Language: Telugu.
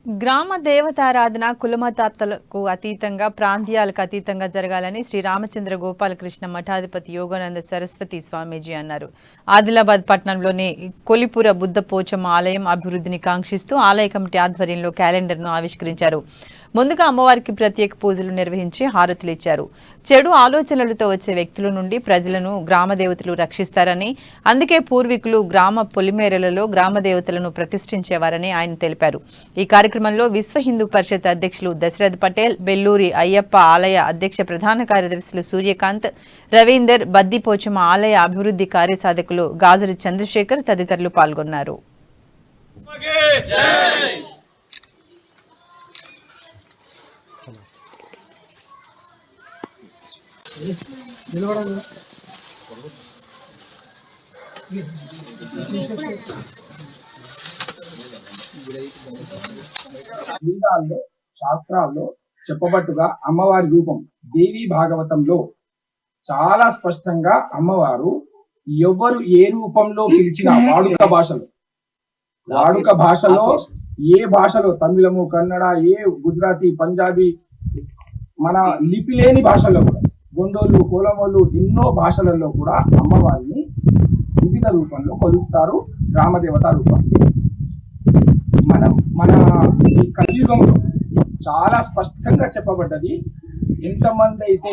గ్రామ దేవతారాధన కులమతాలకు అతీతంగా ప్రాంతీయాలకు అతీతంగా జరగాలని శ్రీ రామచంద్ర గోపాలకృష్ణ మఠాధిపతి యోగానంద సరస్వతి స్వామీజీ అన్నారు. ఆదిలాబాద్ పట్టణంలోని కొలిపుర బుద్ధ పోచమ్మ ఆలయం అభివృద్ధిని కాంక్షిస్తూ ఆలయ కమిటీ ఆధ్వర్యంలో క్యాలెండర్ను ఆవిష్కరించారు. ముందుగా అమ్మవారికి ప్రత్యేక పూజలు నిర్వహించి హారతులు ఇచ్చారు. చెడు ఆలోచనలతో వచ్చే వ్యక్తుల నుండి ప్రజలను గ్రామ దేవతలు రక్షిస్తారని, అందుకే పూర్వీకులు గ్రామ పొలిమేరలలో గ్రామ దేవతలను ప్రతిష్ఠించేవారని ఆయన తెలిపారు. ఈ కార్యక్రమంలో విశ్వ హిందూ పరిషత్ అధ్యక్షులు దశరథ్ పటేల్, బెల్లూరి అయ్యప్ప ఆలయ అధ్యక్ష ప్రధాన కార్యదర్శులు సూర్యకాంత్, రవీందర్, బద్దిపోచమ్మ ఆలయ అభివృద్ధి కార్యసాధకులు గాజరి చంద్రశేఖర్ తదితరులు పాల్గొన్నారు. శాస్త్రాల్లో చెప్పబట్టుగా అమ్మవారి రూపం దేవి భాగవతంలో చాలా స్పష్టంగా అమ్మవారు ఎవరు ఏ రూపంలో పిలిచిన వాడుక భాషలో ఏ భాషలో తమిళము, కన్నడ, ఏ గుజరాతీ, పంజాబీ, మన లిపి లేని భాషల్లో కూడా గొండోళ్ళు, కోలమోళ్ళు ఎన్నో భాషలలో కూడా అమ్మవారిని వివిధ రూపంలో కొలుస్తారు. గ్రామదేవత రూపం మన ఈ కలియుగంలో చాలా స్పష్టంగా చెప్పబడ్డది. ఎంతమంది అయితే